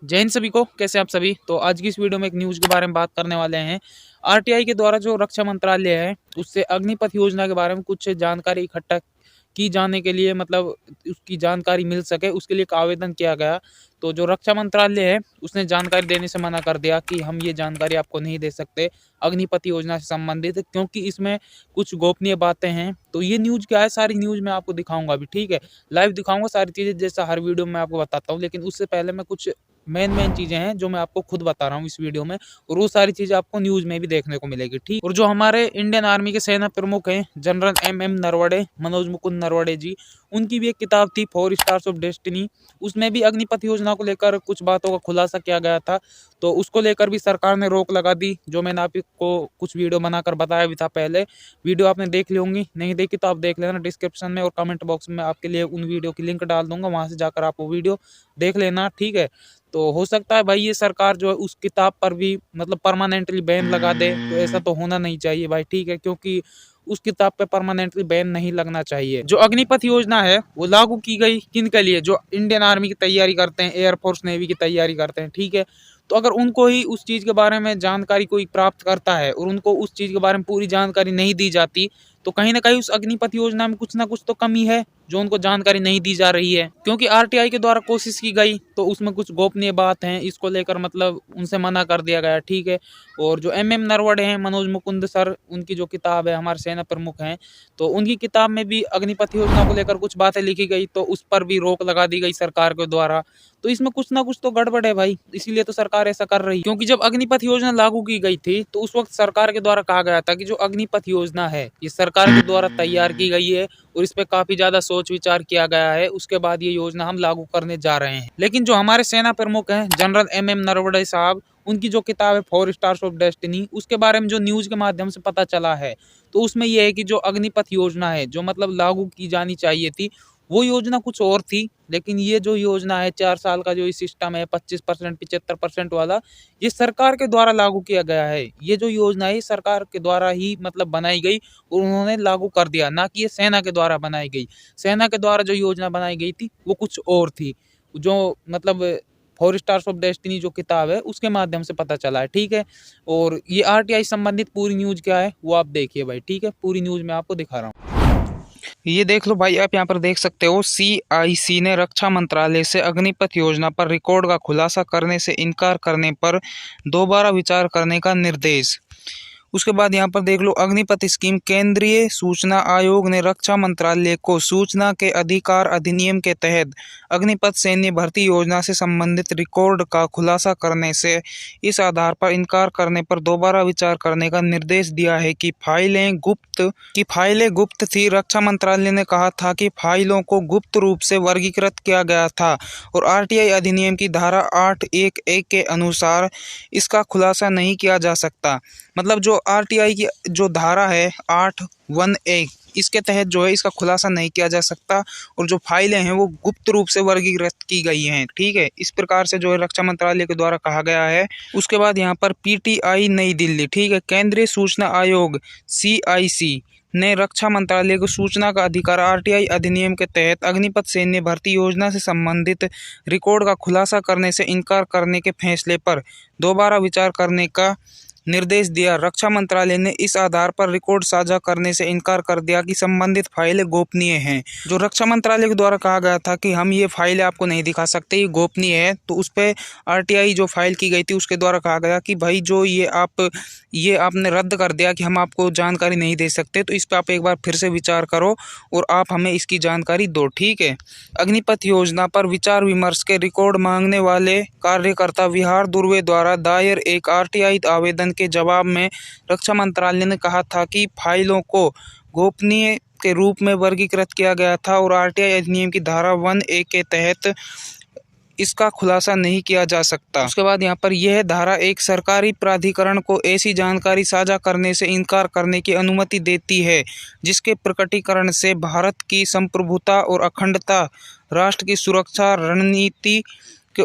जय हिंद सभी को, कैसे आप सभी। तो आज की इस वीडियो में एक न्यूज़ के बारे में बात करने वाले हैं। आरटीआई के द्वारा जो रक्षा मंत्रालय है उससे अग्निपथ योजना के बारे में कुछ जानकारी इकट्ठा की जाने के लिए, मतलब उसकी जानकारी मिल सके उसके लिए एक आवेदन किया गया। तो जो रक्षा मंत्रालय है उसने जानकारी देने से मना कर दिया कि हम ये जानकारी आपको नहीं दे सकते अग्निपथ योजना से संबंधित, क्योंकि इसमें कुछ गोपनीय बातें हैं। तो ये न्यूज़ क्या है, सारी न्यूज़ मैं आपको दिखाऊंगा अभी, ठीक है। लाइव दिखाऊंगा सारी चीज़ें, जैसा हर वीडियो में आपको बताता हूँ। लेकिन उससे पहले मैं कुछ मेन चीजें हैं जो मैं आपको खुद बता रहा हूँ इस वीडियो में, और वो सारी चीजें आपको न्यूज में भी देखने को मिलेगी, ठीक। और जो हमारे इंडियन आर्मी के सेना प्रमुख हैं जनरल एम नरवणे, मनोज मुकुंद नरवणे जी, उनकी भी एक किताब थी 4 स्टार्स ऑफ डेस्टिनी। उसमें भी अग्निपथ योजना को लेकर कुछ बातों का खुलासा किया गया था। तो उसको लेकर भी सरकार ने रोक लगा दी, जो मैंने आपको कुछ वीडियो बनाकर बताया भी था पहले। वीडियो आपने देख ली होंगी, नहीं देखी तो आप देख लेना। डिस्क्रिप्शन में और कमेंट बॉक्स में आपके लिए उन वीडियो की लिंक डाल दूंगा, वहां से जाकर आप वो वीडियो देख लेना, ठीक है। तो हो सकता है भाई ये सरकार जो है उस किताब पर भी मतलब परमानेंटली बैन लगा दे, तो ऐसा तो होना नहीं चाहिए भाई, ठीक है। क्योंकि उस किताब पे परमानेंटली बैन नहीं लगना चाहिए। जो अग्निपथ योजना है वो लागू की गई किन के लिए, जो इंडियन आर्मी की तैयारी करते हैं, एयरफोर्स नेवी की तैयारी करते हैं, ठीक है। तो अगर उनको ही उस चीज के बारे में जानकारी कोई प्राप्त करता है और उनको उस चीज के बारे में पूरी जानकारी नहीं दी जाती, तो कहीं ना कहीं उस अग्निपथ योजना में कुछ ना कुछ तो कमी है जो उनको जानकारी नहीं दी जा रही है। क्योंकि आरटीआई के द्वारा कोशिश की गई तो उसमें कुछ गोपनीय बात है, इसको लेकर मतलब उनसे मना कर दिया गया, ठीक है। और जो एम नरवणे हैं, मनोज मुकुंद सर, उनकी जो किताब है, हमारे सेना प्रमुख हैं, तो उनकी किताब में भी अग्निपथ योजना को लेकर कुछ बातें लिखी गई, तो उस पर भी रोक लगा दी गई सरकार के द्वारा। तो इसमें कुछ ना कुछ तो गड़बड़ है भाई, इसीलिए तो सरकार ऐसा कर रही है। क्योंकि जब अग्निपथ योजना लागू की गई थी तो उस वक्त सरकार के द्वारा कहा गया था कि जो अग्निपथ योजना है ये सरकार के द्वारा तैयार की गई है और इस पे काफी ज्यादा सोच विचार किया गया है, उसके बाद ये योजना हम लागू करने जा रहे हैं। लेकिन जो हमारे सेना प्रमुख हैं जनरल एम नरवणे साहब, उनकी जो किताब है 4 स्टार्स ऑफ डेस्टिनी, उसके बारे में जो न्यूज के माध्यम से पता चला है, तो उसमें यह है कि जो अग्निपथ योजना है जो मतलब लागू की जानी चाहिए थी, वो योजना कुछ और थी। लेकिन ये जो योजना है 4 साल का जो सिस्टम है 25% 75% वाला, ये सरकार के द्वारा लागू किया गया है। ये जो योजना है सरकार के द्वारा ही मतलब बनाई गई और उन्होंने लागू कर दिया, ना कि ये सेना के द्वारा बनाई गई। सेना के द्वारा जो योजना बनाई गई थी वो कुछ और थी, जो मतलब 4 स्टार्स ऑफ डेस्टिनी जो किताब है उसके माध्यम से पता चला है, ठीक है। और ये आरटीआई संबंधित पूरी न्यूज क्या है वो आप देखिए भाई, ठीक है। पूरी न्यूज मैं आपको दिखा रहा हूँ, ये देख लो भाई। आप यहाँ पर देख सकते हो, सीआईसी ने रक्षा मंत्रालय से अग्निपथ योजना पर रिकॉर्ड का खुलासा करने से इनकार करने पर दोबारा विचार करने का निर्देश। उसके बाद यहाँ पर देख लो, अग्निपथ स्कीम, केंद्रीय सूचना आयोग ने रक्षा मंत्रालय को सूचना के अधिकार अधिनियम के तहत अग्निपथ सैन्य भर्ती योजना से संबंधित रिकॉर्ड का खुलासा करने से इस आधार पर इनकार करने पर दोबारा विचार करने का निर्देश दिया है कि फाइलें गुप्त थी। रक्षा मंत्रालय ने कहा था कि फाइलों को गुप्त रूप से वर्गीकृत किया गया था और आरटीआई अधिनियम की धारा 8(1)(a) के अनुसार इसका खुलासा नहीं किया जा सकता। मतलब जो आरटीआई की जो धारा है 8(1)(a), इसके तहत जो है इसका खुलासा नहीं किया जा सकता और जो फाइलें हैं वो गुप्त रूप से वर्गीकृत की गई हैं, ठीक है। इस प्रकार से जो है रक्षा मंत्रालय के द्वारा कहा गया है। उसके बाद यहाँ पर पीटीआई नई दिल्ली, ठीक है, केंद्रीय सूचना आयोग सीआईसी ने रक्षा मंत्रालय को सूचना का अधिकार आरटीआई अधिनियम के तहत अग्निपथ सैन्य भर्ती योजना से संबंधित रिकॉर्ड का खुलासा करने से इनकार करने के फैसले पर दोबारा विचार करने का निर्देश दिया। रक्षा मंत्रालय ने इस आधार पर रिकॉर्ड साझा करने से इनकार कर दिया कि संबंधित फाइलें गोपनीय हैं। जो रक्षा मंत्रालय के द्वारा कहा गया था कि हम ये फाइलें आपको नहीं दिखा सकते, ये गोपनीय है, तो उस पर आरटीआई जो फाइल की गई थी उसके द्वारा कहा गया कि भाई जो ये आपने रद्द कर दिया कि हम आपको जानकारी नहीं दे सकते, तो इस पर आप एक बार फिर से विचार करो और आप हमें इसकी जानकारी दो, ठीक है। अग्निपथ योजना पर विचार विमर्श के रिकॉर्ड मांगने वाले कार्यकर्ता विहार दुर्वे द्वारा दायर एक आरटीआई आवेदन के जवाब में रक्षा मंत्रालय ने कहा था कि फाइलों को गोपनीय के रूप में वर्गीकृत किया गया था और आरटीआई अधिनियम की धारा 1(a) के तहत इसका खुलासा नहीं किया जा सकता। उसके बाद यहाँ पर यह धारा एक सरकारी प्राधिकरण को ऐसी जानकारी साझा करने से इनकार करने की अनुमति देती है जिसके प्रकटीकरण से भारत की संप्रभुता और अखंडता, राष्ट्र की सुरक्षा रणनीति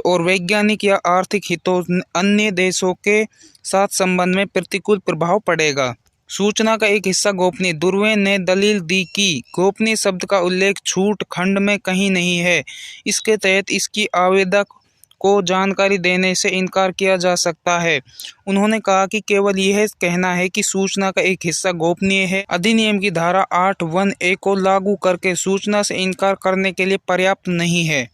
और वैज्ञानिक या आर्थिक हितों अन्य देशों के साथ संबंध में प्रतिकूल प्रभाव पड़ेगा। सूचना का एक हिस्सा गोपनीय, दुर्वे ने दलील दी कि गोपनीय शब्द का उल्लेख छूट खंड में कहीं नहीं है। इसके तहत इसकी आवेदक को जानकारी देने से इनकार किया जा सकता है। उन्होंने कहा कि केवल यह कहना है कि सूचना का एक हिस्सा गोपनीय है, अधिनियम की धारा 8(1)(a) को लागू करके सूचना से इनकार करने के लिए पर्याप्त नहीं है।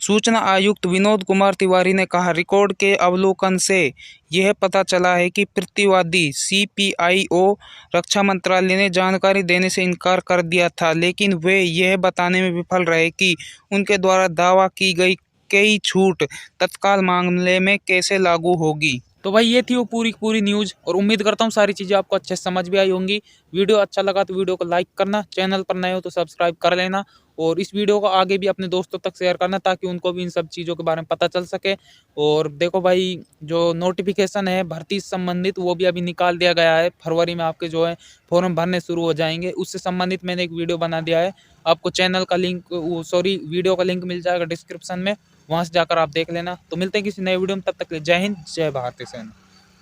सूचना आयुक्त विनोद कुमार तिवारी ने कहा, रिकॉर्ड के अवलोकन से यह पता चला है कि प्रतिवादी सीपीआईओ रक्षा मंत्रालय ने जानकारी देने से इनकार कर दिया था, लेकिन वे यह बताने में विफल रहे कि उनके द्वारा दावा की गई कई छूट तत्काल मामले में कैसे लागू होगी। तो भाई ये थी वो पूरी न्यूज़, और उम्मीद करता हूँ सारी चीज़ें आपको अच्छे से समझ भी आई होंगी। वीडियो अच्छा लगा तो वीडियो को लाइक करना, चैनल पर नए हो तो सब्सक्राइब कर लेना, और इस वीडियो को आगे भी अपने दोस्तों तक शेयर करना ताकि उनको भी इन सब चीज़ों के बारे में पता चल सके। और देखो भाई, जो नोटिफिकेशन है भर्ती से संबंधित वो भी अभी निकाल दिया गया है। फरवरी में आपके जो है फॉर्म भरने शुरू हो जाएंगे, उससे संबंधित मैंने एक वीडियो बना दिया है। आपको चैनल का लिंक, वीडियो का लिंक मिल जाएगा डिस्क्रिप्शन में, वहाँ से जाकर आप देख लेना। तो मिलते हैं किसी नए वीडियो में, तब तक के लिए जय हिंद, जय भारतीय सेना।